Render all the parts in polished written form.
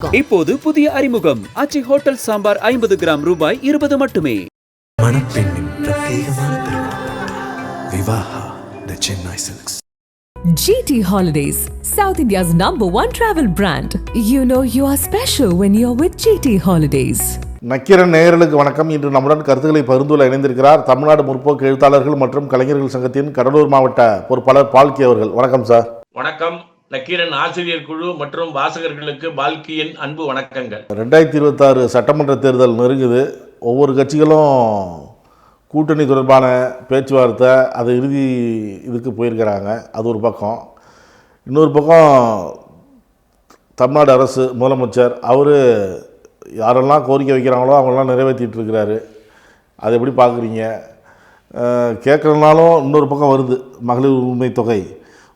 இப்போது புதிய அறிமுகம் ஆச்சி ஹோட்டல் சாம்பார் 50 கிராம் ரூபாய் 20 மட்டுமே. மணப்பெண்ணின் பிரத்யேகமான திருமணம் Vivaha the Chennai Silks. GT Holidays, South India's #1 travel brand. You know you are special when you're with GT Holidays. Nakkeeran நேயர்களுக்கு வணக்கம். இன்று நம்முடன் கருத்துக்களை பகிர்ந்துள்ள இணைந்திருக்கிறார் தமிழ்நாடு முற்போக்கு எழுத்தாளர்கள் மற்றும் கலைஞர்கள் சங்கத்தின் கடலூர் மாவட்ட பொறுப்பாளர் பால்கி அவர்கள். வணக்கம் சார். வணக்கம். நக்கீரன் ஆசிரியர் குழு மற்றும் வாசகர்களுக்கு பால்கியின் அன்பு வணக்கங்கள். 2026 சட்டமன்ற தேர்தல் நெருங்குது. ஒவ்வொரு கட்சிகளும் கூட்டணி தொடர்பான பேச்சுவார்த்தை அது இறுதி இதுக்கு போயிருக்கிறாங்க. அது ஒரு பக்கம். இன்னொரு பக்கம் தமிழ்நாடு அரசு முதலமைச்சர் அவர் யாரெல்லாம் கோரிக்கை வைக்கிறாங்களோ அவங்களெல்லாம் நிறைவேற்றிட்டு இருக்கிறாரு. அதை எப்படி பார்க்குறீங்க? கேட்குறதுனாலும் இன்னொரு பக்கம் வருது மகளிர் உரிமை தொகை.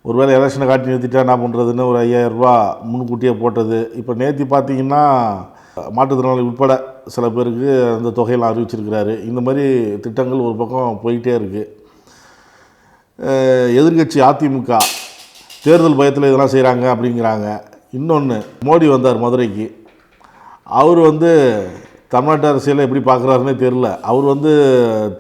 ஒருவேளை எலெக்ஷனை காட்டி நிறுத்திட்டா என்ன பண்ணுறதுன்னு ஒரு 5000 ரூபா முன்கூட்டியே போட்டது. இப்போ நேற்று பார்த்தீங்கன்னா மாற்றுத்திறனாளி உட்பட சில பேருக்கு அந்த தொகையெல்லாம் அறிவிச்சிருக்கிறாரு. இந்த மாதிரி திட்டங்கள் ஒரு பக்கம் போயிட்டே இருக்குது. எதிர்கட்சி அதிமுக தேர்தல் பயத்தில் இதெல்லாம் செய்கிறாங்க அப்படிங்கிறாங்க. இன்னொன்று, மோடி வந்தார் மதுரைக்கு. அவர் தமிழ்நாட்டு அரசியலை எப்படி பார்க்குறாருன்னே தெரில. அவர்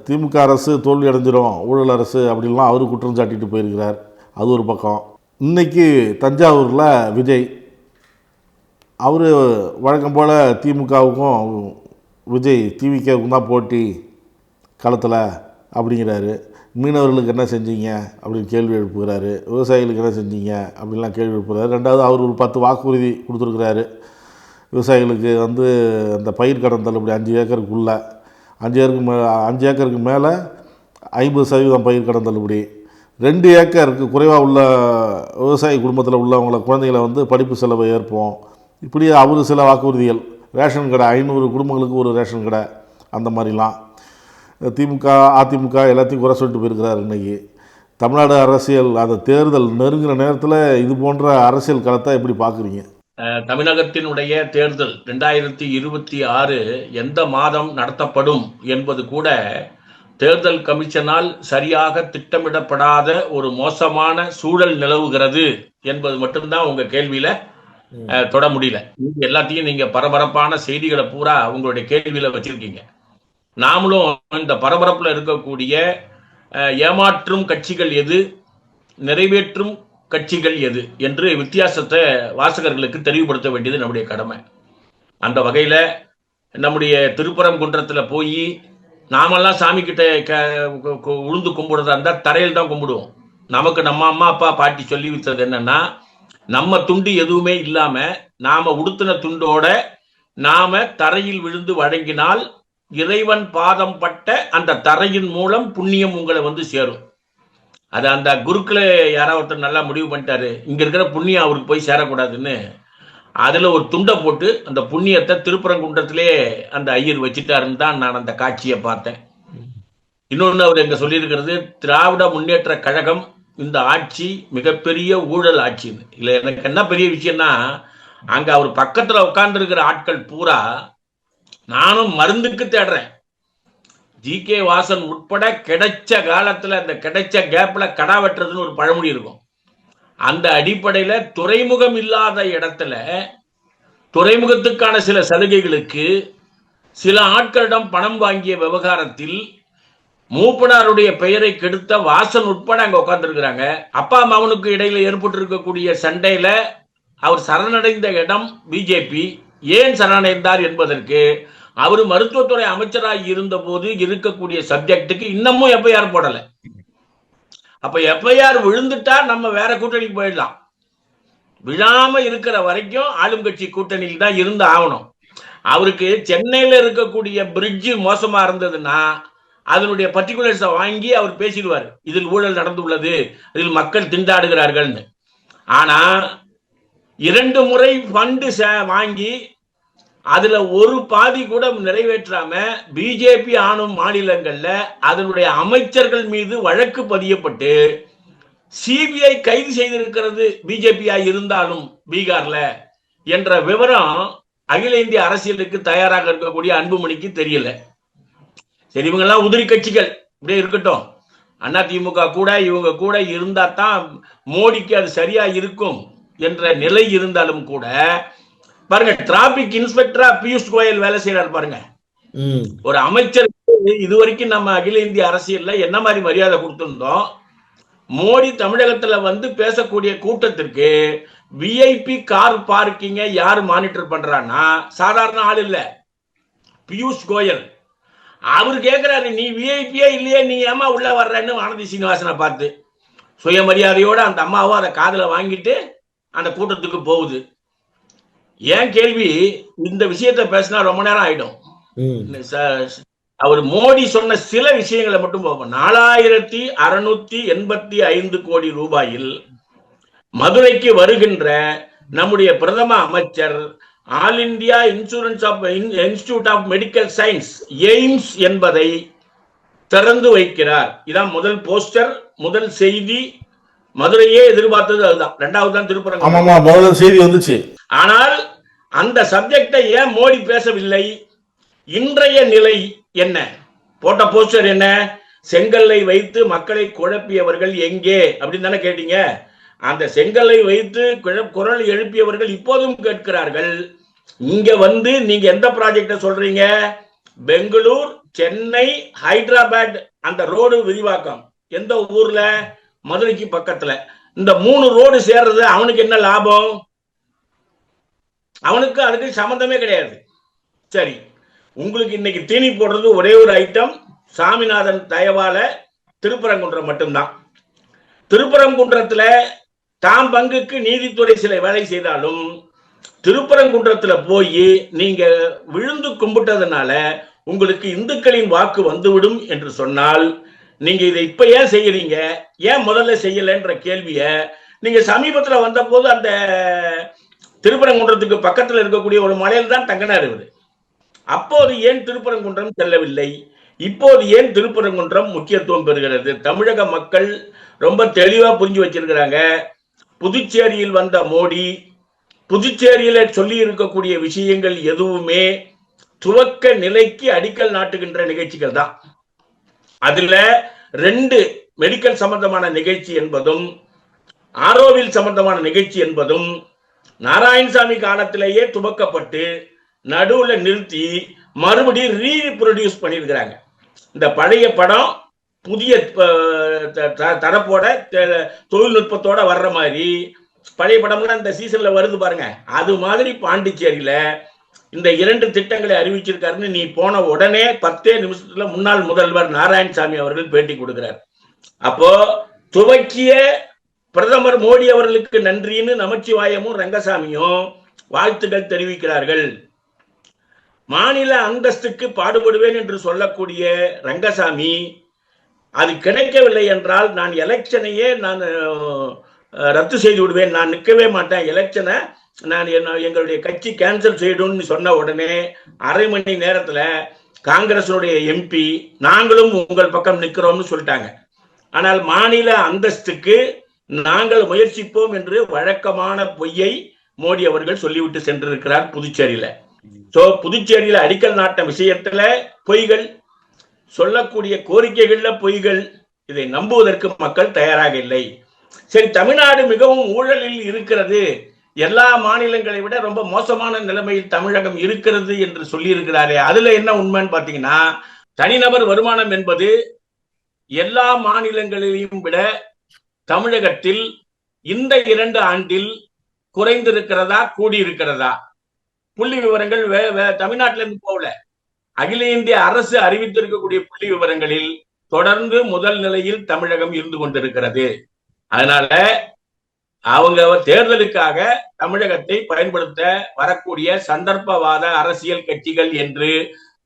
திமுக அரசு தோல்வி அடைஞ்சிரும், ஊழல் அரசு அப்படின்லாம் அவர் குற்றம் சாட்டிட்டு போயிருக்கிறார். அது ஒரு பக்கம். இன்றைக்கி தஞ்சாவூரில் விஜய் அவர் வழக்கம் போல் திமுகவுக்கும் விஜய் டிவிகேவுக்கும் தான் போட்டி களத்தில் அப்படிங்கிறாரு. மீனவர்களுக்கு என்ன செஞ்சீங்க அப்படின்னு கேள்வி எழுப்புகிறாரு. விவசாயிகளுக்கு என்ன செஞ்சீங்க அப்படின்லாம் கேள்வி எழுப்புகிறாரு. ரெண்டாவது அவர் ஒரு 10 வாக்குறுதி கொடுத்துருக்குறாரு விவசாயிகளுக்கு. அந்த பயிர் கடன் தள்ளுபடி 5 ஏக்கருக்குள்ளே 5 ஏக்கருக்கு மேலே 50% பயிர் கடன் தள்ளுபடி. 2 ஏக்கருக்கு குறைவாக உள்ள விவசாய குடும்பத்தில் உள்ளவங்கள குழந்தைகளை படிப்பு செலவை ஏற்போம். இப்படி அவர் சில வாக்குறுதிகள். ரேஷன் கடை 500 குடும்பங்களுக்கு ஒரு ரேஷன் கடை, அந்த மாதிரிலாம். திமுக அதிமுக எல்லாத்தையும் குறை சொல்லிட்டு போயிருக்கிறார். இன்றைக்கி தமிழ்நாடு அரசியல் அந்த தேர்தல் நெருங்கிற நேரத்தில் இது போன்ற அரசியல் களத்தை எப்படி பார்க்குறீங்க? தமிழகத்தினுடைய தேர்தல் 2026 எந்த மாதம் நடத்தப்படும் என்பது கூட தேர்தல் கமிஷனால் சரியாக திட்டமிடப்படாத ஒரு மோசமான சூழல் நிலவுகிறது என்பது மட்டும்தான் உங்க கேள்வியில தொட முடியல. எல்லாத்தையும் நீங்க பரபரப்பான செய்திகளை பூரா உங்களுடைய கேள்வியில வச்சிருக்கீங்க. நாமளும் இந்த பரபரப்புல இருக்கக்கூடிய ஏமாற்றும் கட்சிகள் எது, நிறைவேற்றும் கட்சிகள் எது என்று வித்தியாசத்தை வாசகர்களுக்கு தெளிவுபடுத்த வேண்டியது நம்முடைய கடமை. அந்த வகையில நம்முடைய திருப்பரங்குன்றத்துல போய் நாமெல்லாம் சாமி கிட்ட உழுந்து கும்பிடுறதா இருந்தால் தரையில் தான் கும்பிடுவோம். நமக்கு நம்ம அம்மா அப்பா பாட்டி சொல்லி வச்சது என்னன்னா, நம்ம துண்டு எதுவுமே இல்லாம நாம உடுத்தின துண்டோட நாம தரையில் விழுந்து வழங்கினால் இறைவன் பாதம் பட்ட அந்த தரையின் மூலம் புண்ணியம் உங்களை சேரும். அது அந்த குருக்களை யாராவது ஒருத்தர் நல்லா முடிவு பண்ணிட்டாரு, இங்க இருக்கிற புண்ணியம் அவருக்கு போய் சேரக்கூடாதுன்னு. அதுல ஒரு துண்டை போட்டு அந்த புண்ணியத்தை திருப்பரங்குன்றத்திலே அந்த ஐயர் வச்சுட்டாருன்னு தான் நான் அந்த காட்சியை பார்த்தேன். இன்னொன்னு அவர் எங்க சொல்லியிருக்கிறது, திராவிட முன்னேற்ற கழகம் இந்த ஆட்சி மிகப்பெரிய ஊழல் ஆட்சின்னு. இல்ல எனக்கு என்ன பெரிய விஷயம்னா, அங்க அவர் பக்கத்துல உட்கார்ந்து இருக்கிற ஆட்கள் பூரா நானும் மருந்துக்கு தேடுறேன். ஜி.கே. வாசன் உட்பட கிடைச்ச காலத்துல அந்த கிடைச்ச கேப்ல கடா வெட்டுறதுன்னு ஒரு பழமொழி இருக்கும். அந்த அடிப்படையில துறைமுகம் இல்லாத இடத்துல துறைமுகத்துக்கான சில சலுகைகளுக்கு சில ஆட்களிடம் பணம் வாங்கிய விவகாரத்தில் மூப்பனாருடைய பெயரை கெடுத்த வாசன் உட்பட அங்க உட்கார்ந்துருக்கிறாங்க. அப்பா மகனுக்கு இடையில ஏற்பட்டு இருக்கக்கூடிய சண்டையில அவர் சரணடைந்த இடம் பிஜேபி. ஏன் சரணடைந்தார் என்பதற்கு அவர் மருத்துவத்துறை அமைச்சராக இருந்த போது இருக்கக்கூடிய சப்ஜெக்டுக்கு இன்னமும் எஃப்ஐஆர் போடல. அப்ப எஃப்ஐஆர் விழுந்துட்டா நம்ம வேற கூட்டணிக்கு போயிடலாம். விழாம இருக்கிற வரைக்கும் ஆளும் கட்சி கூட்டணியில் தான் இருந்து ஆகணும். அவருக்கு சென்னையில இருக்கக்கூடிய பிரிட்ஜ் மோசமா இருந்ததுன்னா அதனுடைய பர்டிகுலர்ஸை வாங்கி அவர் பேசிடுவார், இதில் ஊழல் நடந்துள்ளது, இதில் மக்கள் திண்டாடுகிறார்கள்னு. ஆனா 2 முறை ஃபண்டு வாங்கி அதுல ஒரு பாதி கூட நிறைவேற்றாம பிஜேபி ஆளும் மாநிலங்கள்ல அதனுடைய அமைச்சர்கள் மீது வழக்கு பதியப்பட்டு சிபிஐ கைது செய்திருக்கிறது பிஜேபியா இருந்தாலும் பீகார்ல என்ற விவரம் அகில இந்திய அரசியலுக்கு தயாராக இருக்கக்கூடிய அன்புமணிக்கு தெரியல. சரி, இவங்க எல்லாம் உதிரி கட்சிகள் இப்படியே இருக்கட்டும், அதிமுக கூட இவங்க கூட இருந்தா தான் மோடிக்கு அது சரியா இருக்கும் என்ற நிலை இருந்தாலும் கூட பாருங்க, டிராபிக் இன்ஸ்பெக்டரா பியூஷ் கோயல் வேலை செய்யறாரு பாருங்க. ஒரு அமைச்சருக்கு இதுவரைக்கும் நம்ம அகில இந்திய அரசியல்ல என்ன மாதிரி மரியாதை கொடுத்திருந்தோம்? மோடி தமிழகத்துல வந்து பேசக்கூடிய கூட்டத்திற்கு விஐபி கார் பார்க்கிங்க யாரு மானிட்டர் பண்றான்னா சாதாரண ஆள் இல்ல, பியூஷ் கோயல். அவர் கேட்கிறாரு, நீ விஐபியே இல்லையே, நீ ஏமா உள்ள வர்றன்னு வானதி சீனிவாசனை பார்த்து. சுயமரியாதையோட அந்த அம்மாவும் அதை காதுல வாங்கிட்டு அந்த கூட்டத்துக்கு போகுது. ஏன் கேள்வி, இந்த விஷயத்த பேசினா ரொம்ப நேரம் ஆயிடும். அவர் மோடி சொன்ன சில விஷயங்களை மட்டும் பார்ப்போம். 4685 கோடி ரூபாயில் மதுரைக்கு வருகின்ற நம்முடைய பிரதம அமைச்சர் all India institute of medical science AIIMS என்பதை திறந்து வைக்கிறார். இதான் முதல் போஸ்டர், முதல் செய்தி. மதுரையே எதிர்பார்த்தது அதுதான். இரண்டாவது தான் திருப்பரங்குன்றம். முதல் செய்தி வந்துச்சு. ஆனால் அந்த சப்ஜெக்டை ஏன் மோடி பேசவில்லை? இன்றைய நிலை என்ன? போட்ட போஸ்டர் என்ன? செங்கல்லை வைத்து மக்களை குழப்பியவர்கள் எங்கே அப்படின்னு தானே கேட்டீங்க. அந்த செங்கல்லை வைத்து குரல் எழுப்பியவர்கள் இப்போதும் கேட்கிறார்கள். இங்க வந்து நீங்க எந்த ப்ராஜெக்ட சொல்றீங்க? பெங்களூர், சென்னை, ஹைதராபாத் அந்த ரோடு விரிவாக்கம் எந்த ஊர்ல? மதுரைக்கு பக்கத்துல. இந்த 3 ரோடு சேர்றது அவனுக்கு என்ன லாபம்? அவனுக்கு அதுக்கு சம்பந்தமே கிடையாது. சரி, உங்களுக்கு இன்னைக்கு தீனி போடுறது ஒரே ஒரு ஐட்டம், சாமிநாதன் தயவால திருப்பரங்குன்றம் மட்டும்தான். திருப்பரங்குன்றத்துல தாம் பங்குக்கு நீதித்துறை சில வேலை செய்தாலும் திருப்பரங்குன்றத்துல போய் நீங்க விழுந்து கும்பிட்டதுனால உங்களுக்கு இந்துக்களின் வாக்கு வந்துவிடும் என்று சொன்னால் நீங்க இதை இப்ப ஏன் செய்யறீங்க, ஏன் முதல்ல செய்யலன்ற கேள்விய நீங்க சமீபத்துல வந்த போது அந்த திருப்பரங்குன்றத்துக்கு பக்கத்துல இருக்கக்கூடிய ஒரு மலையில தான் தங்கினார் இவர். அப்போது ஏன் திருப்பரங்குன்றம் செல்லவில்லை? இப்போது ஏன் திருப்பரங்குன்றம் முக்கியத்துவம் பெறுகிறது? தமிழக மக்கள் ரொம்ப தெளிவா புரிஞ்சு வச்சிருக்கிறாங்க. புதுச்சேரியில் வந்த மோடி புதுச்சேரியில சொல்லி இருக்கக்கூடிய விஷயங்கள் எதுவுமே துவக்க நிலைக்கு அடிக்கல் நாட்டுகின்ற நிகழ்ச்சிகள் தான். அதுல 2 மெடிக்கல் சம்பந்தமான நிகழ்ச்சி என்பதும் ஆரோவில் சம்பந்தமான நிகழ்ச்சி என்பதும் நாராயணசாமி காலத்திலேயே துவக்கப்பட்டு நடுவுல நிறுத்தி மறுபடியும் ரீப்ரொடியூஸ் பண்ணியிருக்கிறாங்க. இந்த பழைய படம் புதிய தரப்போட தொழில்நுட்பத்தோட வர்ற மாதிரி பழைய படம்லாம் இந்த சீசன்ல வருது பாருங்க. அது மாதிரி பாண்டிச்சேரியில இந்த 2 திட்டங்களை அறிவிச்சிருக்காருன்னு நீ போன உடனே 10 நிமிஷத்துல முன்னாள் முதல்வர் நாராயணசாமி அவர்கள் பேட்டி கொடுக்கிறார். அப்போ துவக்கிய பிரதமர் மோடி அவர்களுக்கு நன்றின்னு நமச்சிவாயமும் ரங்கசாமியும் வாழ்த்துக்கள் தெரிவிக்கிறார்கள். மாநில அந்தஸ்துக்கு பாடுபடுவேன் என்று சொல்லக்கூடிய ரங்கசாமி அது கிடைக்கவில்லை என்றால் நான் எலெக்ஷனையே நான் ரத்து செய்து விடுவேன், நான் நிற்கவே மாட்டேன், எலெக்ஷனை நான் எங்களுடைய கட்சி கேன்சல் செய்யணும்னு சொன்ன உடனே அரை மணி நேரத்துல காங்கிரசுடைய எம்பி நாங்களும் உங்கள் பக்கம் நிற்கிறோம்னு சொல்லிட்டாங்க. ஆனால் மாநில அந்தஸ்துக்கு நாங்கள் முயற்சிப்போம் என்று வழக்கமான பொய்யை மோடி அவர்கள் சொல்லிவிட்டு சென்றிருக்கிறார் புதுச்சேரியில. சோ புதுச்சேரியில அடிக்கல் நாட்ட விஷயத்துல பொய்கள், சொல்லக்கூடிய கோரிக்கைகள்ல பொய்கள், இதை நம்புவதற்கு மக்கள் தயாராக இல்லை. சரி, தமிழ்நாடு மிகவும் ஊழலில் இருக்கிறது, எல்லா மாநிலங்களை விட ரொம்ப மோசமான நிலைமையில் தமிழகம் இருக்கிறது என்று சொல்லி இருக்கிறாரே, அதுல என்ன உண்மைன்னு பாத்தீங்கன்னா, தனிநபர் வருமானம் என்பது எல்லா மாநிலங்களிலையும் விட தமிழகத்தில் இந்த 2 ஆண்டில் குறைந்திருக்கிறதா கூடியிருக்கிறதா? புள்ளி விவரங்கள் தமிழ்நாட்டில இருந்து போகல, அகில இந்திய அரசு அறிவித்திருக்கக்கூடிய புள்ளி விவரங்களில் தொடர்ந்து முதல் நிலையில் தமிழகம் இருந்து கொண்டிருக்கிறது. அதனால அவங்க தேர்தலுக்காக தமிழகத்தை பயன்படுத்த வரக்கூடிய சந்தர்ப்பவாத அரசியல் கட்சிகள் என்று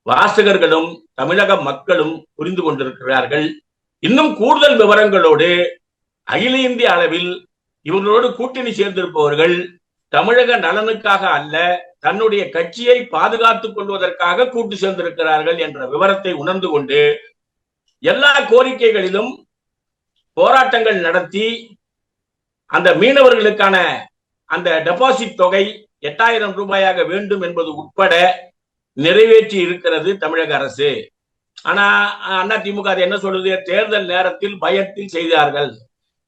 வாசகர்களும் தமிழக மக்களும் புரிந்து கொண்டிருக்கிறார்கள். இன்னும் கூடுதல் விவரங்களோடு அகில இந்திய அளவில் இவர்களோடு கூட்டணி சேர்ந்திருப்பவர்கள் தமிழக நலனுக்காக அல்ல, தன்னுடைய கட்சியை பாதுகாத்துக் கொள்வதற்காக கூட்டு சேர்ந்திருக்கிறார்கள் என்ற விவரத்தை உணர்ந்து கொண்டு எல்லா கோரிக்கைகளிலும் போராட்டங்கள் நடத்தி அந்த மீனவர்களுக்கான அந்த டெபாசிட் தொகை 8000 ரூபாயாக வேண்டும் என்பது உட்பட நிறைவேற்றி இருக்கிறது தமிழக அரசு. ஆனா அதிமுக என்ன சொல்லுது? தேர்தல் நேரத்தில் பயத்தில் செய்தார்கள்.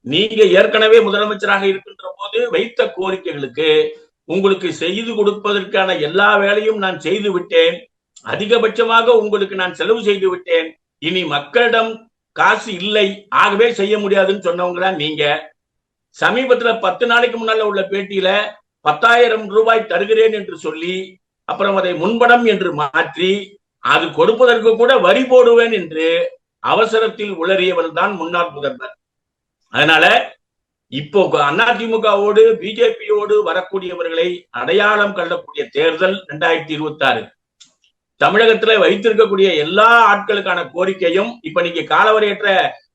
நீங்க ஏற்கனவே முதலமைச்சராக இருக்கின்ற போது வைத்த கோரிக்கைகளுக்கு உங்களுக்கு செய்து கொடுப்பதற்கான எல்லா வேலையும் நான் செய்து விட்டேன், அதிகபட்சமாக உங்களுக்கு நான் செலவு செய்து விட்டேன், இனி மக்களிடம் காசு இல்லை, ஆகவே செய்ய முடியாதுன்னு சொன்னவங்க தான் நீங்க. சமீபத்துல 10 நாளைக்கு முன்னால உள்ள பேட்டியில 10,000 ரூபாய் தருகிறேன் என்று சொல்லி அப்புறம் அதை முன்பணம் என்று மாற்றி அது கொடுப்பதற்கு கூட வரி போடுவேன் என்று அவசரத்தில் உளறியவர் தான் முன்னாள் முதல்வர். அதனால இப்போ அதிமுகவோடு பிஜேபியோடு வரக்கூடியவர்களை அடையாளம் கள்ளக்கூடிய தேர்தல் 2026. தமிழகத்துல வைத்திருக்கக்கூடிய எல்லா ஆட்களுக்கான கோரிக்கையும் இப்ப நீங்க காலவரையற்ற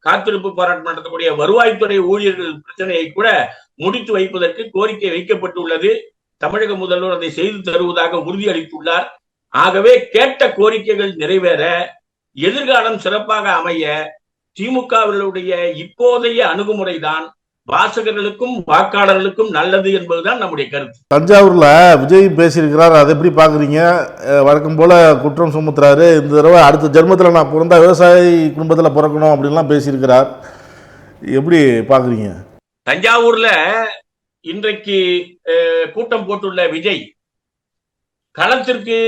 காத்திருப்பு போராட்டம் நடத்தக்கூடிய வருவாய்த்துறை ஊழியர்கள் பிரச்சனையை கூட முடித்து வைப்பதற்கு கோரிக்கை வைக்கப்பட்டுள்ளது. தமிழக முதல்வர் அதை செய்து தருவதாக உறுதியளித்துள்ளார். ஆகவே கேட்ட கோரிக்கைகள் நிறைவேற, எதிர்காலம் சிறப்பாக அமைய திமுகவினுடைய இப்போதைய அணுகுமுறைதான் வாசகர்களுக்கும் வாக்காளர்களுக்கும் நல்லது என்பதுதான் நம்முடைய கருத்து. தஞ்சாவூர்ல விஜய் பேசியிருக்கிறார், அதை எப்படி பாக்குறீங்க? வழக்கம் போல குற்றம் சுமத்துறாரு. இந்த தடவை அடுத்த ஜென்மத்தில் நான் பிறந்தா விவசாயி குடும்பத்தில் பிறக்கணும் அப்படின்லாம் பேசியிருக்கிறார். எப்படி பாக்குறீங்க? தஞ்சாவூர்ல இன்றைக்கு கூட்டம் போட்டுள்ள விஜய் களத்திற்கு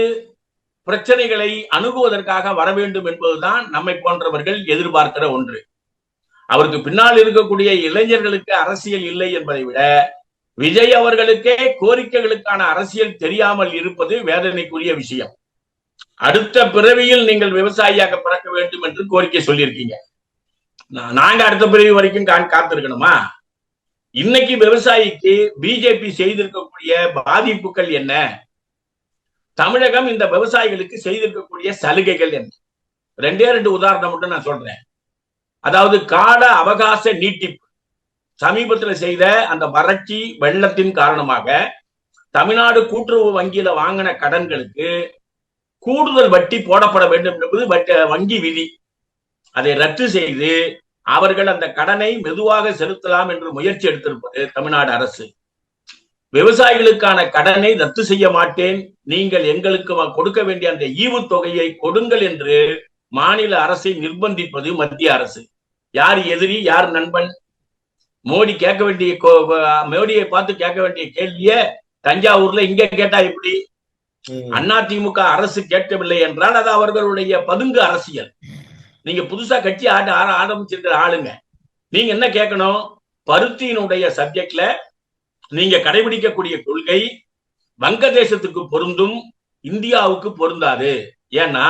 பிரச்சனைகளை அணுகுவதற்காக வர வேண்டும் என்பதுதான் நம்மை போன்றவர்கள் எதிர்பார்க்கிற ஒன்று. அவருக்கு பின்னால் இருக்கக்கூடிய இளைஞர்களுக்கு அரசியல் இல்லை என்பதை விட விஜய் அவர்களுக்கே கோரிக்கைகளுக்கான அரசியல் தெரியாமல் இருப்பது வேதனைக்குரிய விஷயம். அடுத்த பிறவியில் நீங்கள் விவசாயியாக பிறக்க வேண்டும் என்று கோரிக்கை சொல்லியிருக்கீங்க. நாங்க அடுத்த பிறவி வரைக்கும் காத்திருக்கணுமா? இன்னைக்கு விவசாயிக்கு பிஜேபி செய்திருக்கக்கூடிய பாதிப்புகள் என்ன? தமிழகம் இந்த விவசாயிகளுக்கு செய்திருக்கக்கூடிய சலுகைகள் என்ன? 2 உதாரணம் மட்டும் நான் சொல்றேன். அதாவது கால அவகாச நீட்டிப்பு. சமீபத்தில் செய்த அந்த வறட்சி வெள்ளத்தின் காரணமாக தமிழ்நாடு கூட்டுறவு வங்கியில வாங்கின கடன்களுக்கு கூடுதல் வட்டி போடப்பட வேண்டும் என்பது வங்கி விதி. அதை ரத்து செய்து அவர்கள் அந்த கடனை மெதுவாக செலுத்தலாம் என்று முயற்சி எடுத்திருப்பது தமிழ்நாடு அரசு. விவசாயிகளுக்கான கடனை ரத்து செய்ய மாட்டேன், நீங்கள் எங்களுக்கு கொடுக்க வேண்டிய அந்த ஈவுத்தொகையை கொடுங்கள் என்று மாநில அரசை நிர்பந்திப்பது மத்திய அரசு. யார் எதிரி யார் நண்பன்? மோடியை பார்த்து கேட்க வேண்டிய கேள்விய தஞ்சாவூர்ல இங்க கேட்டா எப்படி? அதிமுக அரசு கேட்கவில்லை என்றால் அது அவர்களுடைய பதுங்கு அரசியல். நீங்க புதுசா கட்சி ஆரம்பிச்சிருக்கிற ஆளுங்க, நீங்க என்ன கேட்கணும்? பருத்தியினுடைய சப்ஜெக்ட்ல நீங்க கடைபிடிக்கக்கூடிய கொள்கை வங்கதேசத்துக்கு பொருந்தும், இந்தியாவுக்கு பொருந்தாது. ஏன்னா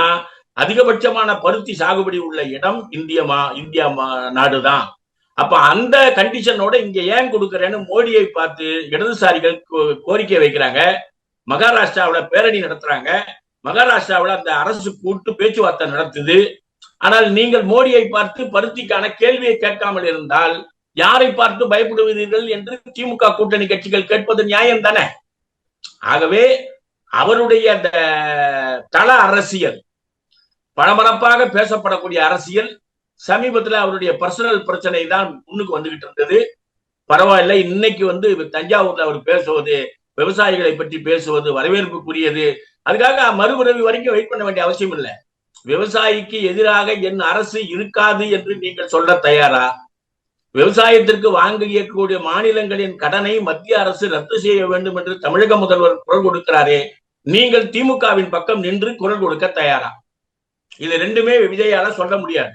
அதிகபட்சமான பருத்தி சாகுபடி உள்ள இடம் இந்தியா நாடுதான். அப்ப அந்த கண்டிஷனோட இங்க ஏன் கொடுக்கறேன்னு மோடியை பார்த்து இடதுசாரிகள் கோரிக்கை வைக்கிறாங்க. மகாராஷ்டிராவில பேரணி நடத்துறாங்க. மகாராஷ்டிராவில அந்த அரசு கூட்டு பேச்சுவார்த்தை நடத்துது. ஆனால் நீங்கள் மோடியை பார்த்து பருத்திக்கான கேள்வியை கேட்காமல் இருந்தால் யாரை பார்த்து பயப்படுவீர்கள் என்று திமுக கூட்டணி கட்சிகள் கேட்பது நியாயம் தானே? ஆகவே அவருடைய அந்த தள அரசியல், பரபரப்பாக பேசப்படக்கூடிய அரசியல், சமீபத்தில் அவருடைய பர்சனல் பிரச்சனை தான் முன்னுக்கு வந்துகிட்டு இருந்தது. பரவாயில்ல, இன்னைக்கு தஞ்சாவூர்ல அவர் பேசுவது, விவசாயிகளை பற்றி பேசுவது வரவேற்புக்குரியது. அதுக்காக மறுபிறவி வரைக்கும் வெயிட் பண்ண வேண்டிய அவசியம் இல்லை. விவசாயிக்கு எதிராக என் அரசு இருக்காது என்று நீங்கள் சொல்ல தயாரா? விவசாயத்திற்கு வாங்கியக்கூடிய மாநிலங்களின் கடனை மத்திய அரசு ரத்து செய்ய வேண்டும் என்று தமிழக முதல்வர் குரல் கொடுக்கிறாரே, நீங்கள் திமுகவின் பக்கம் நின்று குரல் கொடுக்க தயாரா? இது ரெண்டுமே விஜயால சொல்ல முடியாது.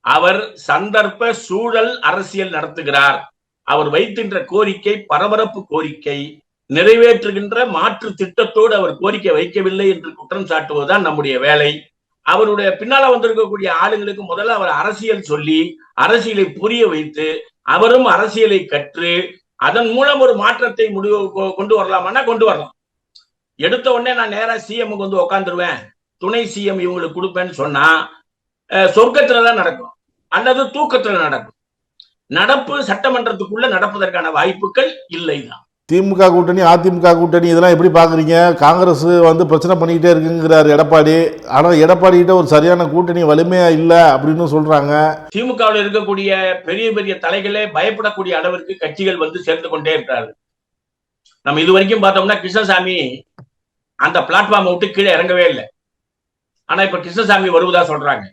அவர் சந்தர்ப்ப சூழல் அரசியல் நடத்துகிறார். அவர் வைக்கின்ற கோரிக்கை பரபரப்பு கோரிக்கை, நிறைவேற்றுகின்ற மாற்று திட்டத்தோடு அவர் கோரிக்கை வைக்கவில்லை என்று குற்றம் சாட்டுவதுதான் நம்முடைய வேலை. அவருடைய பின்னால வந்திருக்கக்கூடிய ஆளுங்களுக்கு முதல்ல அவர் அரசியல் சொல்லி அரசியலை புரிய வைத்து அவரும் அரசியலை கற்று அதன் மூலம் ஒரு மாற்றத்தை கொண்டு வரலாமா? கொண்டு வரலாம். எடுத்த உடனே நான் நேரா சிஎம்க்கு உட்காந்துருவேன், துணை சிஎம் இவங்களுக்கு கொடுப்பேன்னு சொன்னா சொர்க்கத்துலதான் நடக்கும் அல்லது தூக்கத்துல நடக்கும். நடப்பு சட்டமன்றத்துக்குள்ள நடப்பதற்கான வாய்ப்புகள் இல்லைதான். திமுக கூட்டணி அதிமுக கூட்டணி இதெல்லாம் எப்படி பார்க்குறீங்க? காங்கிரஸ் பிரச்சனை பண்ணிக்கிட்டே இருக்குங்கிறார் எடப்பாடி. ஆனால் எடப்பாடி கிட்ட ஒரு சரியான கூட்டணி வலிமையா இல்லை அப்படின்னு சொல்றாங்க. திமுகவில் இருக்கக்கூடிய பெரிய பெரிய தலைகளே பயப்படக்கூடிய அளவிற்கு கட்சிகள் சேர்ந்து கொண்டே இருக்கிறார்கள். நம்ம இது வரைக்கும் பார்த்தோம்னா கிருஷ்ணசாமி அந்த பிளாட்ஃபார்மை விட்டு கீழே இறங்கவே இல்லை. ஆனா இப்ப கிருஷ்ணசாமி வருவதா சொல்றாங்க.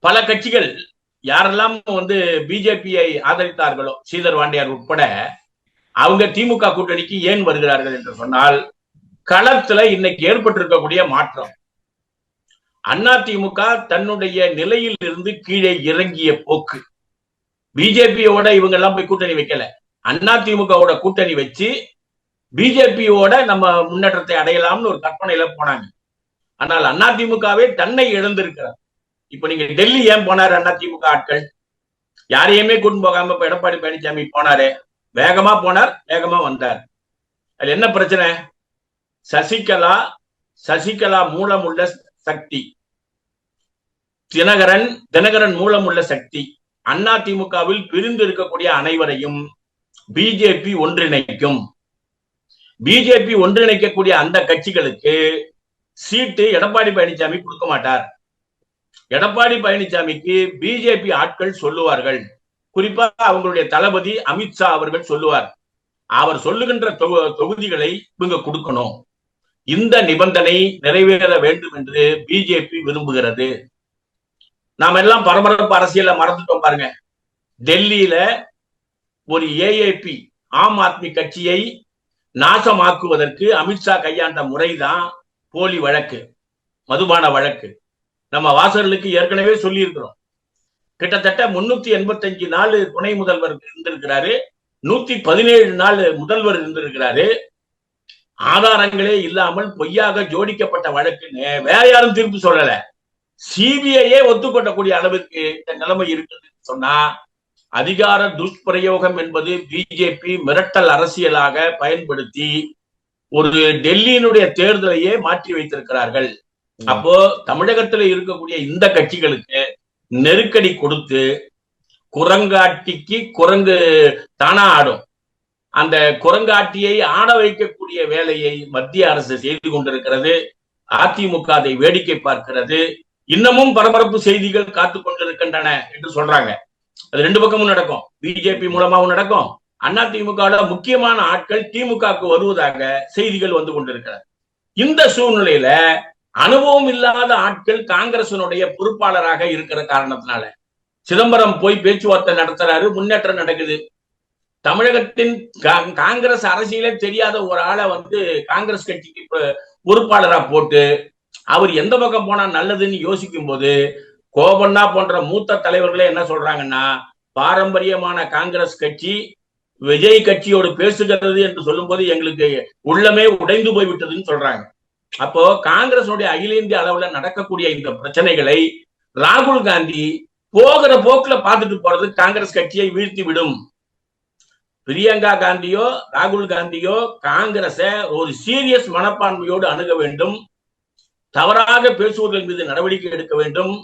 பல கட்சிகள் யாரெல்லாம் பிஜேபியை ஆதரித்தார்களோ, ஸ்ரீதர் வாண்டியார் உட்பட, அவங்க திமுக கூட்டணிக்கு ஏன் வருகிறார்கள் என்று சொன்னால், களத்துல இன்னைக்கு ஏற்பட்டிருக்கக்கூடிய மாற்றம், அதிமுக தன்னுடைய நிலையில் இருந்து கீழே இறங்கிய போக்கு. பிஜேபியோட இவங்க எல்லாம் போய் கூட்டணி வைக்கல, அதிமுகவோட கூட்டணி வச்சு பிஜேபியோட நம்ம முன்னேற்றத்தை அடையலாம்னு ஒரு கற்பனையில போனாங்க. ஆனால் அதிமுகவே தன்னை இழந்திருக்கிறார். இப்ப நீங்க டெல்லி ஏன் போனாரு அதிமுக ஆட்கள்? யாரையுமே கூட்டு போகாம இப்ப எடப்பாடி பழனிசாமி போனாரு, வேகமா போனார், வேகமா வந்தார். அது என்ன பிரச்சனை? சசிகலா மூலமுள்ள சக்தி, தினகரன் மூலமுள்ள சக்தி, அதிமுகவில் பிரிந்து இருக்கக்கூடிய அனைவரையும் பிஜேபி ஒன்றிணைக்கும். பிஜேபி ஒன்றிணைக்கக்கூடிய அந்த கட்சிகளுக்கு சீட்டு எடப்பாடி பழனிசாமி கொடுக்க மாட்டார். எடப்பாடி பழனிசாமிக்கு பிஜேபி ஆட்கள் சொல்லுவார்கள், குறிப்பா அவங்களுடைய தளபதி அமித்ஷா அவர்கள் சொல்லுவார், அவர் சொல்லுகின்ற தொகுதிகளை இவங்க கொடுக்கணும். இந்த நிபந்தனை நிறைவேற வேண்டும் என்று பிஜேபி விரும்புகிறது. நாம எல்லாம் பரபரப்பு அரசியல மறந்துட்டோம் பாருங்க. டெல்லியில ஒரு ஏஏபி ஆம் ஆத்மி கட்சியை நாசமாக்குவதற்கு அமித்ஷா கையாண்ட முறைதான் போலி வழக்கு, மதுபான வழக்கு. நம்ம வாசகர்களுக்கு ஏற்கனவே சொல்லி இருக்கிறோம். கிட்டத்தட்ட 385 நாள் துணை முதல்வர் இருந்திருக்கிறாரு, 117 நாள் முதல்வர் இருந்திருக்கிறாரு. ஆதாரங்களே இல்லாமல் பொய்யாக ஜோடிக்கப்பட்ட வழக்குன்னு வேற யாரும் தீர்ப்பு சொல்லல, சிபிஐயே ஒத்துக்கொள்ளக்கூடிய அளவுக்கு இந்த நிலைமை இருக்குது சொன்னா, அதிகார துஷ்பிரயோகம் என்பது பிஜேபி மிரட்டல் அரசியலாக பயன்படுத்தி ஒரு டெல்லியினுடைய தேர்தலையே மாற்றி வைத்திருக்கிறார்கள். அப்போ தமிழகத்தில் இருக்கக்கூடிய இந்த கட்சிகளுக்கு நெருக்கடி கொடுத்து, குரங்காட்டிக்கு குரங்கு தானா ஆடும், அந்த குரங்காட்டியை ஆட வைக்கக்கூடிய வேலையை மத்திய அரசு செய்து கொண்டிருக்கிறது. அதிமுக அதை வேடிக்கை பார்க்கிறது. இன்னமும் பரபரப்பு செய்திகள் காத்து கொண்டிருக்கின்றன என்று சொல்றாங்க. அது ரெண்டு பக்கமும் நடக்கும், பிஜேபி மூலமாகவும் நடக்கும். அதிமுக முக்கியமான ஆட்கள் திமுகவுக்கு வருவதாக செய்திகள் வந்து கொண்டிருக்கிறது. இந்த சூழ்நிலையில அனுபவம் இல்லாத ஆட்கள் காங்கிரசினுடைய பொறுப்பாளராக இருக்கிற காரணத்தினால சிதம்பரம் போய் பேச்சுவார்த்தை நடத்துறாரு, முன்னேற்றம் நடக்குது. தமிழகத்தின் காங்கிரஸ் அரசியலே தெரியாத ஒரு ஆளை வந்து காங்கிரஸ் கட்சிக்கு பொறுப்பாளரா போட்டு அவர் எந்த பக்கம் போனா நல்லதுன்னு யோசிக்கும் போது கோபண்ணா போன்ற மூத்த தலைவர்களே என்ன சொல்றாங்கன்னா, பாரம்பரியமான காங்கிரஸ் கட்சி விஜய் கட்சியோடு பேசுகிறது என்று சொல்லும் போது எங்களுக்கு உள்ளமே உடைந்து போய்விட்டதுன்னு சொல்றாங்க. அப்போ காங்கிரசுடைய அகில இந்திய அளவுல நடக்கக்கூடிய இந்த பிரச்சனைகளை ராகுல் காந்தி போகிற போக்குல பார்த்துட்டு போறது காங்கிரஸ் கட்சியை வீழ்த்தி விடும். பிரியங்கா காந்தியோ ராகுல் காந்தியோ காங்கிரஸ ஒரு சீரியஸ் மனப்பான்மையோடு அணுக வேண்டும், தவறாக பேசுவதன் மீது நடவடிக்கை எடுக்க வேண்டும்.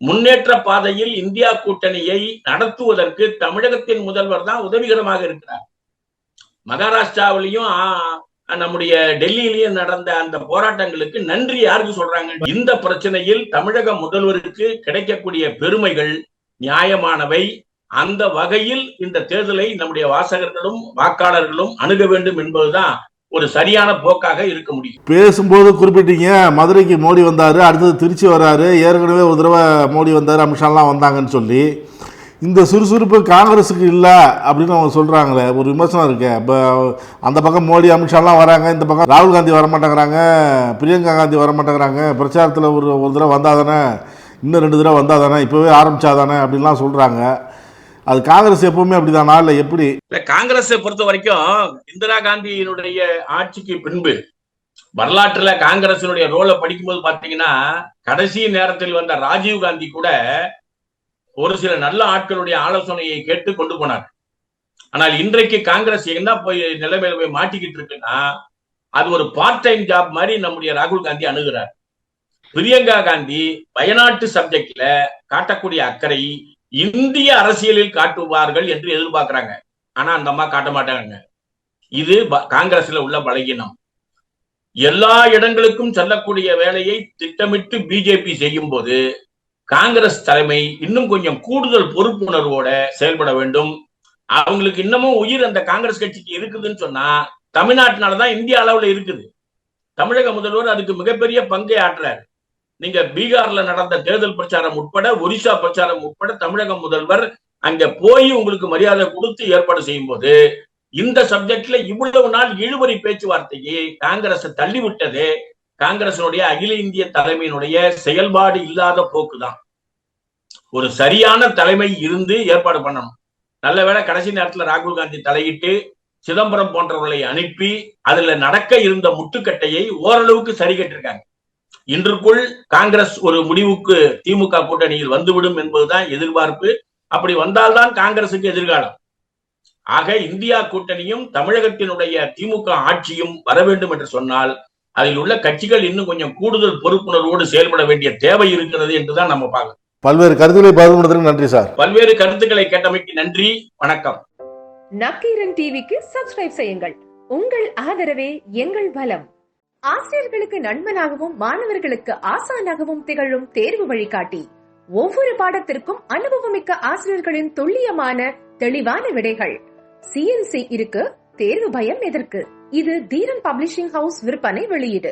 முன்னேற்ற பாதையில் இந்தியா கூட்டணியை நடத்துவதற்கு தமிழகத்தின் முதல்வர் தான் உதவிகரமாக இருக்கிறார். மகாராஷ்டிராவிலையும் நம்முடைய டெல்லியிலையும் நடந்த அந்த போராட்டங்களுக்கு நன்றி யாருக்கு சொல்றாங்க? இந்த பிரச்சனையில் தமிழக முதல்வருக்கு கிடைக்கக்கூடிய பெருமைகள் நியாயமானவை. அந்த வகையில் இந்த தேர்தலை நம்முடைய வாசகர்களும் வாக்காளர்களும் அணுக வேண்டும் என்பதுதான் ஒரு சரியான போக்காக இருக்க முடியும். பேசும்போது குறிப்பிட்டீங்க, மதுரைக்கு மோடி வந்தாரு, அடுத்தது திருச்சி வர்றாரு, ஏற்கனவே ஒரு தடவை மோடி வந்தாரு, அமித்ஷாலாம் வந்தாங்கன்னு சொல்லி இந்த சுறுசுறுப்பு காங்கிரஸுக்கு இல்லை அப்படின்னு அவங்க சொல்கிறாங்களே, ஒரு விமர்சனம் இருக்கு. இப்போ அந்த பக்கம் மோடி அமித்ஷாலாம் வராங்க, இந்த பக்கம் ராகுல் காந்தி வரமாட்டேங்கிறாங்க, பிரியங்கா காந்தி வரமாட்டேங்கிறாங்க, பிரச்சாரத்தில் ஒரு தடவை வந்தால் தானே, இன்னும் 2 தடவை வந்தால் தானே, இப்போவே ஆரம்பிச்சாதானே அப்படின்லாம் சொல்கிறாங்க. அது காங்கிரஸ் எப்பவுமே அப்படிதானா இல்லை எப்படி? காங்கிரஸை பொறுத்த வரைக்கும் இந்திரா காந்தியினுடைய ஆட்சிக்கு பின்பு வரலாற்றுல காங்கிரசினுடைய ரோலை படிக்கும்போது பாத்தீங்கன்னா, கடைசி நேரத்தில் வந்த ராஜீவ் காந்தி கூட ஒரு சில நல்ல ஆட்களுடைய ஆலோசனையை கேட்டு கொண்டு போனார். ஆனால் இன்றைக்கு காங்கிரஸ் என்ன போய் நிலைமையில போய் மாட்டிக்கிட்டு இருக்குன்னா, அது ஒரு பார்ட் டைம் ஜாப் மாதிரி நம்முடைய ராகுல் காந்தி அணுகிறார். பிரியங்கா காந்தி வயநாட்டு சப்ஜெக்ட்ல காட்டக்கூடிய அக்கறை இந்திய அரசியலில் காட்டுவார்கள் என்று எதிர்பார்க்கிறாங்க. ஆனா அந்த அம்மா காட்ட மாட்டாங்க. இது காங்கிரஸ்ல உள்ள பலகீனம். எல்லா இடங்களுக்கும் செல்லக்கூடிய வேலையை திட்டமிட்டு பிஜேபி செய்யும் போது காங்கிரஸ் தலைமை இன்னும் கொஞ்சம் கூடுதல் பொறுப்புணர்வோட செயல்பட வேண்டும். அவங்களுக்கு இன்னமும் உயிர் அந்த காங்கிரஸ் கட்சிக்கு இருக்குதுன்னு சொன்னா, தமிழ்நாட்டினாலதான் இந்திய அளவுல இருக்குது. தமிழக முதல்வர் அதுக்கு மிகப்பெரிய பங்கை ஆற்றுறாரு. நீங்க பீகார்ல நடந்த தேர்தல் பிரச்சாரம் உட்பட, ஒரிசா பிரச்சாரம் உட்பட தமிழக முதல்வர் அங்க போய் உங்களுக்கு மரியாதை கொடுத்து ஏற்பாடு செய்யும் போது இந்த சப்ஜெக்ட்ல இவ்வளவு நாள் இழுபறி பேச்சுவார்த்தையை காங்கிரஸ் தள்ளிவிட்டது காங்கிரசினுடைய அகில இந்திய தலைமையினுடைய செயல்பாடு இல்லாத போக்குதான். ஒரு சரியான தலைமை இருந்து ஏற்பாடு பண்ணணும். நல்ல வேளை கடைசி நேரத்தில் ராகுல் காந்தி தலையிட்டு சிதம்பரம் போன்றவர்களை அனுப்பி அதுல நடக்க இருந்த முட்டுக்கட்டையை ஓரளவுக்கு சரி கட்டிருக்காங்க. இன்றுக்குள் காங்கிரஸ் ஒரு முடிவுக்கு திமுக கூட்டணியில் வந்துவிடும் என்பதுதான் எதிர்பார்ப்பு. அப்படி வந்தால்தான் காங்கிரசுக்கு எதிர்காலம். ஆக இந்தியா கூட்டணியும் தமிழகத்தினுடைய திமுக ஆட்சியும் வர வேண்டும் என்று சொன்னால் அதில் உள்ள கட்சிகள் இன்னும் கொஞ்சம் கூடுதல் பொறுப்புணர்வோடு செயல்பட வேண்டிய தேவை இருக்கிறது என்றுதான் நம்ம பார்க்கணும். பல்வேறு கருத்துக்களை பகிர்ந்ததற்கு நன்றி சார். பல்வேறு கருத்துக்களை கேட்டமைக்கு நன்றி, வணக்கம். நக்கீரன் டிவிக்கு சப்ஸ்கிரைப் செய்யுங்கள். உங்கள் ஆதரவே எங்கள் பலம். ஆசிரியர்களுக்கு நண்பனாகவும் மாணவர்களுக்கு ஆசானாகவும் திகழும் தேர்வு வழிகாட்டி. ஒவ்வொரு பாடத்திற்கும் அனுபவமிக்க ஆசிரியர்களின் துல்லியமான தெளிவான விடைகள். CNC இருக்கு, தேர்வு பயம் எதற்கு? இது தீரன் பப்ளிஷிங் ஹவுஸ் விற்பனை வெளியீடு.